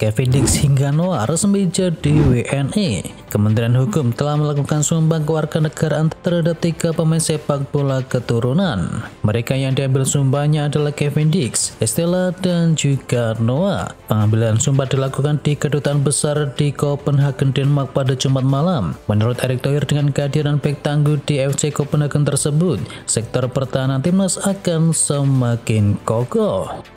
Kevin Dix hingga Noah resmi jadi WNI. Kementerian Hukum telah melakukan sumpah kewarganegaraan terhadap 3 pemain sepak bola keturunan. Mereka yang diambil sumpahnya adalah Kevin Dix, Estella, dan juga Noah. Pengambilan sumpah dilakukan di Kedutaan Besar di Copenhagen, Denmark pada Jumat malam. Menurut Erick Thohir, dengan kehadiran bek tangguh di FC Copenhagen tersebut, sektor pertahanan timnas akan semakin kokoh.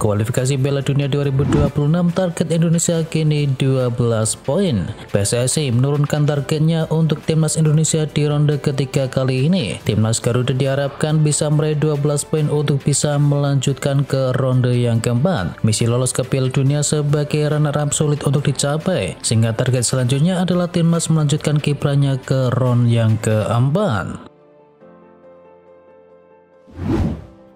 Kualifikasi Piala Dunia 2026 target Indonesia kini 12 poin. PSSI menurunkan targetnya untuk timnas Indonesia di ronde ketiga kali ini. Timnas Garuda diharapkan bisa meraih 12 poin untuk bisa melanjutkan ke ronde yang keempat. Misi lolos ke Piala Dunia sebagai runner-up sulit untuk dicapai, sehingga target selanjutnya adalah timnas melanjutkan kiprahnya ke ronde yang keempat.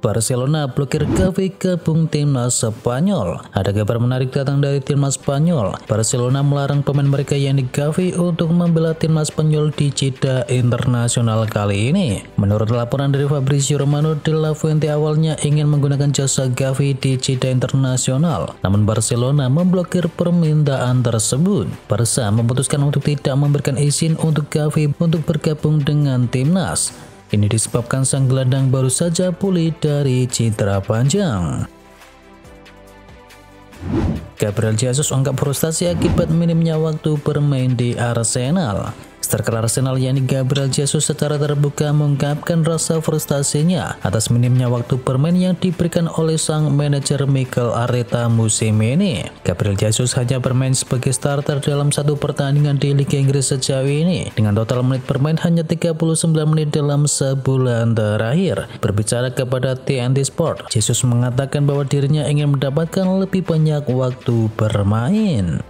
Barcelona blokir Gavi gabung timnas Spanyol. Ada kabar menarik datang dari timnas Spanyol. Barcelona melarang pemain mereka yakni Gavi untuk membela timnas Spanyol di Jeddah Internasional kali ini. Menurut laporan dari Fabrizio Romano de la Fuente, awalnya ingin menggunakan jasa Gavi di Jeddah Internasional, namun Barcelona memblokir permintaan tersebut. Barca memutuskan untuk tidak memberikan izin untuk Gavi untuk bergabung dengan timnas. Ini disebabkan sang gelandang baru saja pulih dari cedera panjang. Gabriel Jesus anggap frustasi akibat minimnya waktu bermain di Arsenal. Striker Arsenal yakni Gabriel Jesus secara terbuka mengungkapkan rasa frustasinya atas minimnya waktu bermain yang diberikan oleh sang manajer Mikel Arteta musim ini. Gabriel Jesus hanya bermain sebagai starter dalam satu pertandingan di Liga Inggris sejauh ini, dengan total menit bermain hanya 39 menit dalam sebulan terakhir. Berbicara kepada TNT Sport, Jesus mengatakan bahwa dirinya ingin mendapatkan lebih banyak waktu bermain.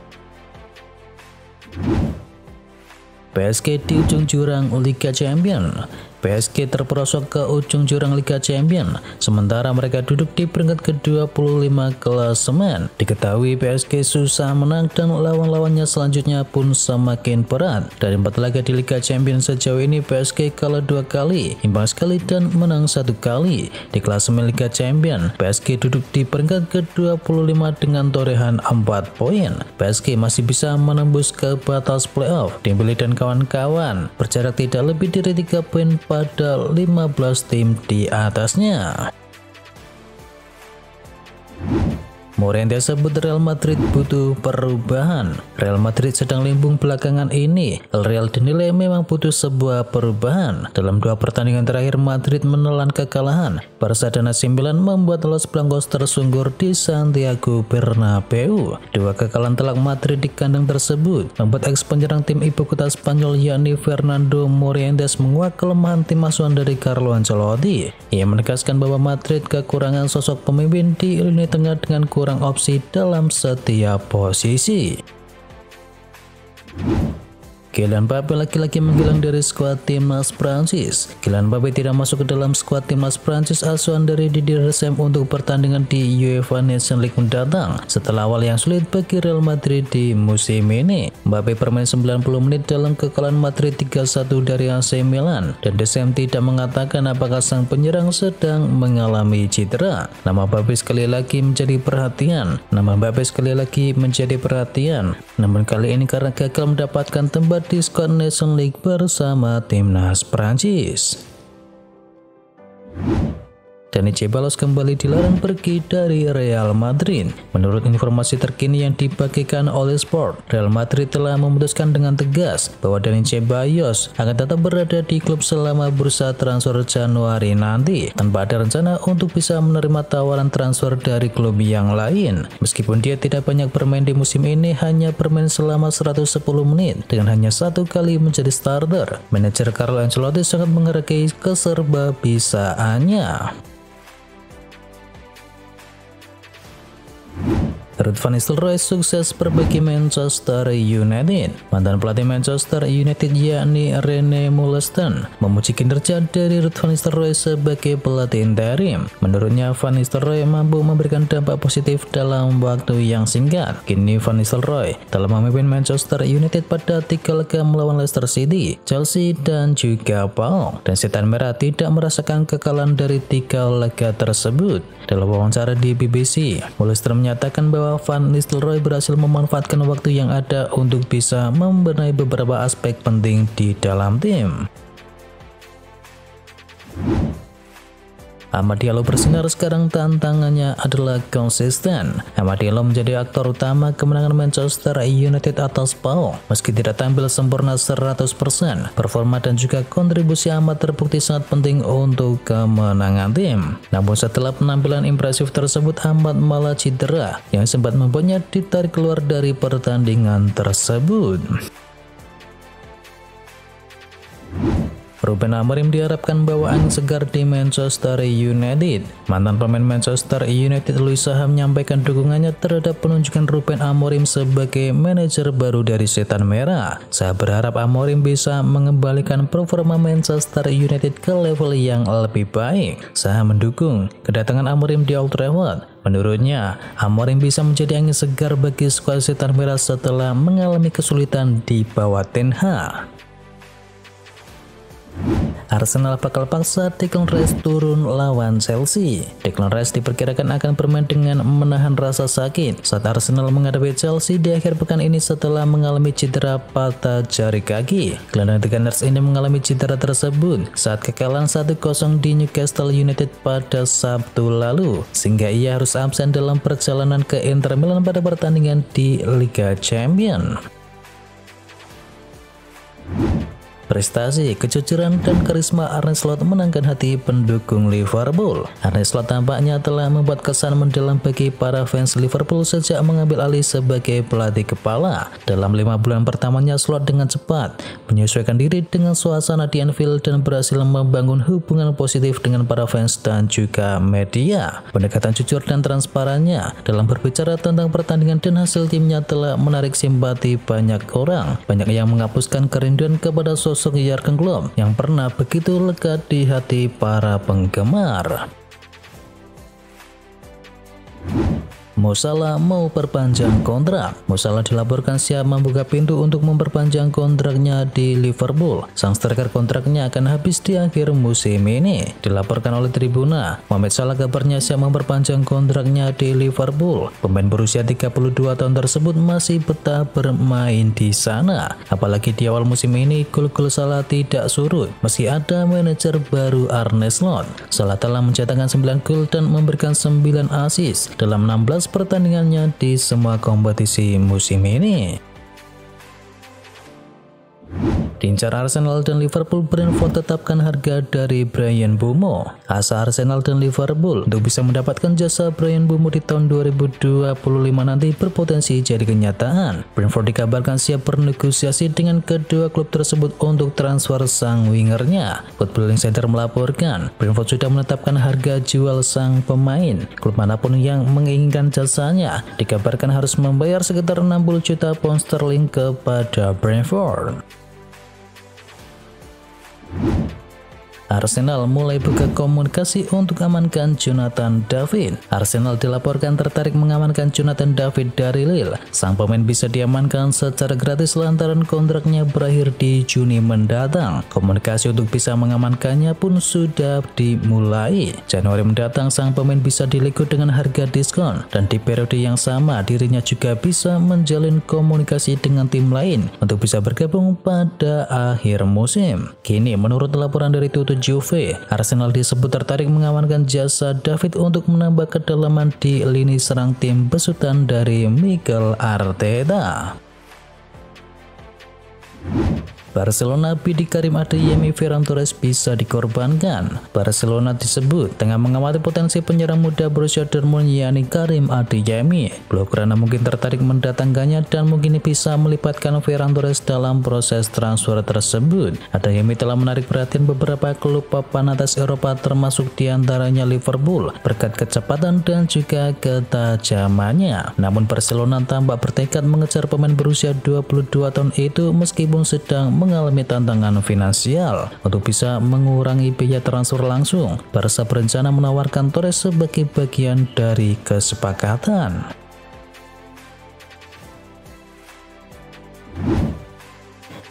PSG di ujung jurang Liga Champions. PSG terperosok ke ujung jurang Liga Champions, sementara mereka duduk di peringkat ke-25 klasemen. Diketahui PSG susah menang dan lawan-lawannya selanjutnya pun semakin berat. Dari 4 laga di Liga Champions sejauh ini, PSG kalah 2 kali, imbang sekali dan menang 1 kali. Di klasemen Liga Champions, PSG duduk di peringkat ke-25 dengan torehan 4 poin. PSG masih bisa menembus ke batas playoff. Dembele dan kawan-kawan berjarak tidak lebih dari 3 poin pada 15 tim di atasnya. Mourinho sebut Real Madrid butuh perubahan. Real Madrid sedang limbung belakangan ini. Real dinilai memang butuh sebuah perubahan. Dalam 2 pertandingan terakhir, Madrid menelan kekalahan. Barca dan AC Milan membuat Los Blancos tersungkur di Santiago Bernabeu. 2 kekalahan telak Madrid di kandang tersebut membuat eks penyerang tim ibu kota Spanyol yakni Fernando Morientes menguak kelemahan tim asuhan dari Carlo Ancelotti. Ia menegaskan bahwa Madrid kekurangan sosok pemimpin di lini tengah dengan kurang opsi dalam setiap posisi. Kylian Mbappe lagi-lagi menghilang dari skuad timnas Prancis. Kylian Mbappe tidak masuk ke dalam skuad timnas Prancis asuhan dari Didier Deschamps untuk pertandingan di UEFA Nations League mendatang setelah awal yang sulit bagi Real Madrid di musim ini. Mbappe bermain 90 menit dalam kekalahan Madrid 3-1 dari AC Milan, dan Deschamps tidak mengatakan apakah sang penyerang sedang mengalami cedera. Nama Mbappe sekali lagi menjadi perhatian. Namun kali ini karena gagal mendapatkan tempat di skuad Nations League bersama timnas Prancis. Dani Ceballos kembali dilarang pergi dari Real Madrid. Menurut informasi terkini yang dibagikan oleh Sport, Real Madrid telah memutuskan dengan tegas bahwa Dani Ceballos akan tetap berada di klub selama bursa transfer Januari nanti, tanpa ada rencana untuk bisa menerima tawaran transfer dari klub yang lain. Meskipun dia tidak banyak bermain di musim ini, hanya bermain selama 110 menit dengan hanya 1 kali menjadi starter, manajer Carlo Ancelotti sangat menghargai keserba-bisaannya. Ruud van Nistelrooy sukses perbaiki Manchester United. Mantan pelatih Manchester United yakni Rene Meulensteen memuji kinerja dari Ruud van Nistelrooy sebagai pelatih interim. Menurutnya, Van Nistelrooy mampu memberikan dampak positif dalam waktu yang singkat. Kini Van Nistelrooy telah memimpin Manchester United pada 3 laga melawan Leicester City, Chelsea, dan juga PAOK. Dan Setan Merah tidak merasakan kekalahan dari 3 laga tersebut. Dalam wawancara di BBC, Meulensteen menyatakan bahwa Van Nistelrooy berhasil memanfaatkan waktu yang ada untuk bisa membenahi beberapa aspek penting di dalam tim. Amad Diallo bersinar, sekarang tantangannya adalah konsisten. Amad Diallo menjadi aktor utama kemenangan Manchester United atas PAOK. Meski tidak tampil sempurna 100%, performa dan juga kontribusi Amad terbukti sangat penting untuk kemenangan tim. Namun setelah penampilan impresif tersebut, Amad malah cedera yang sempat membuatnya ditarik keluar dari pertandingan tersebut. Ruben Amorim diharapkan bawa angin segar di Manchester United. Mantan pemain Manchester United Louis Saha menyampaikan dukungannya terhadap penunjukan Ruben Amorim sebagai manajer baru dari Setan Merah. Saha berharap Amorim bisa mengembalikan performa Manchester United ke level yang lebih baik. Saha mendukung kedatangan Amorim di Old Trafford. Menurutnya, Amorim bisa menjadi angin segar bagi skuad Setan Merah setelah mengalami kesulitan di bawah Ten Hag. Arsenal bakal paksa Declan Rice turun lawan Chelsea. Declan Rice diperkirakan akan bermain dengan menahan rasa sakit saat Arsenal menghadapi Chelsea di akhir pekan ini setelah mengalami cedera patah jari kaki. Gelandang The Gunners ini mengalami cedera tersebut saat kekalahan 1-0 di Newcastle United pada Sabtu lalu, sehingga ia harus absen dalam perjalanan ke Inter Milan pada pertandingan di Liga Champions. Prestasi, kejujuran, dan karisma Arne Slot menangkan hati pendukung Liverpool. Arne Slot tampaknya telah membuat kesan mendalam bagi para fans Liverpool sejak mengambil alih sebagai pelatih kepala. Dalam 5 bulan pertamanya, Slot dengan cepat menyesuaikan diri dengan suasana di Anfield dan berhasil membangun hubungan positif dengan para fans dan juga media. Pendekatan jujur dan transparannya dalam berbicara tentang pertandingan dan hasil timnya telah menarik simpati banyak orang. Banyak yang menghapuskan kerinduan kepada sosok Jurgen Klopp yang pernah begitu lekat di hati para penggemar. Mo Salah mau perpanjang kontrak. Mo Salah dilaporkan siap membuka pintu untuk memperpanjang kontraknya di Liverpool. Sang striker kontraknya akan habis di akhir musim ini. Dilaporkan oleh Tribuna, Mohamed Salah kabarnya siap memperpanjang kontraknya di Liverpool. Pemain berusia 32 tahun tersebut masih betah bermain di sana. Apalagi di awal musim ini, gol-gol Salah tidak surut meski ada manajer baru Arne Slot. Salah telah mencetakkan 9 gol dan memberikan 9 assist dalam 16 pertandingannya di semua kompetisi musim ini. Diincar Arsenal dan Liverpool, Brentford tetapkan harga dari Bryan Mbeumo. Asa Arsenal dan Liverpool untuk bisa mendapatkan jasa Bryan Mbeumo di tahun 2025 nanti berpotensi jadi kenyataan. Brentford dikabarkan siap bernegosiasi dengan kedua klub tersebut untuk transfer sang wingernya. Football Insider melaporkan, Brentford sudah menetapkan harga jual sang pemain. Klub manapun yang menginginkan jasanya dikabarkan harus membayar sekitar 60 juta pound sterling kepada Brentford. Arsenal mulai buka komunikasi untuk amankan Jonathan David. Arsenal dilaporkan tertarik mengamankan Jonathan David dari Lille. Sang pemain bisa diamankan secara gratis lantaran kontraknya berakhir di Juni mendatang. Komunikasi untuk bisa mengamankannya pun sudah dimulai. Januari mendatang sang pemain bisa dilego dengan harga diskon, dan di periode yang sama dirinya juga bisa menjalin komunikasi dengan tim lain untuk bisa bergabung pada akhir musim. Kini menurut laporan dari Tutu Juve, Arsenal disebut tertarik mengamankan jasa David untuk menambah kedalaman di lini serang tim besutan dari Mikel Arteta. Barcelona bidik Karim Adeyemi, Ferran Torres bisa dikorbankan. Barcelona disebut tengah mengamati potensi penyerang muda Borussia Dortmund yakni Karim Adeyemi. Blaugrana mungkin tertarik mendatangkannya dan mungkin bisa melibatkan Ferran Torres dalam proses transfer tersebut. Adeyemi telah menarik perhatian beberapa klub papan atas Eropa termasuk diantaranya Liverpool berkat kecepatan dan juga ketajamannya. Namun Barcelona tampak bertekad mengejar pemain berusia 22 tahun itu meskipun sedang mengalami tantangan finansial. Untuk bisa mengurangi biaya transfer langsung, Barca berencana menawarkan Torres sebagai bagian dari kesepakatan.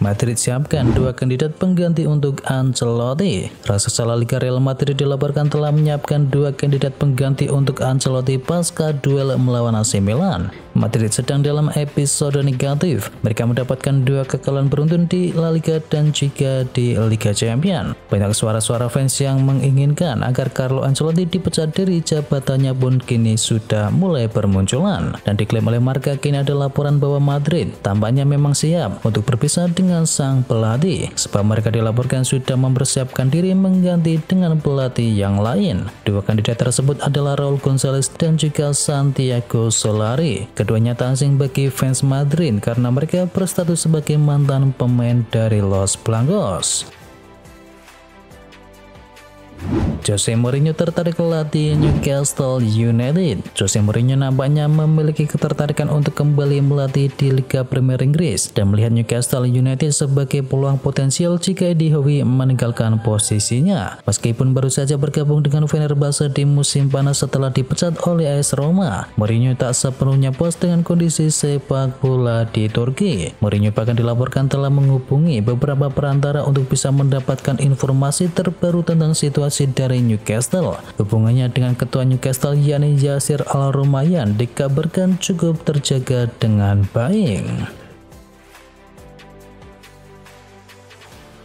Madrid siapkan 2 kandidat pengganti untuk Ancelotti. Raksasa Liga Real Madrid dilaporkan telah menyiapkan 2 kandidat pengganti untuk Ancelotti pasca duel melawan AC Milan. Madrid sedang dalam episode negatif. Mereka mendapatkan 2 kekalahan beruntun di La Liga dan juga di Liga Champions. Banyak suara-suara fans yang menginginkan agar Carlo Ancelotti dipecat dari jabatannya pun kini sudah mulai bermunculan. Dan diklaim oleh Marca kini ada laporan bahwa Madrid tampaknya memang siap untuk berpisah dengan sang pelatih, sebab mereka dilaporkan sudah mempersiapkan diri mengganti dengan pelatih yang lain. 2 kandidat tersebut adalah Raul Gonzalez dan juga Santiago Solari. Keduanya tak asing bagi fans Madrid karena mereka berstatus sebagai mantan pemain dari Los Blancos. Jose Mourinho tertarik melatih Newcastle United. Jose Mourinho nampaknya memiliki ketertarikan untuk kembali melatih di Liga Premier Inggris dan melihat Newcastle United sebagai peluang potensial jika Eddie Howe meninggalkan posisinya. Meskipun baru saja bergabung dengan Fenerbahce di musim panas setelah dipecat oleh AS Roma, Mourinho tak sepenuhnya puas dengan kondisi sepak bola di Turki. Mourinho bahkan dilaporkan telah menghubungi beberapa perantara untuk bisa mendapatkan informasi terbaru tentang situasi dari Newcastle. Hubungannya dengan ketua Newcastle yakni Yasir Al-Rumayyan dikabarkan cukup terjaga dengan baik.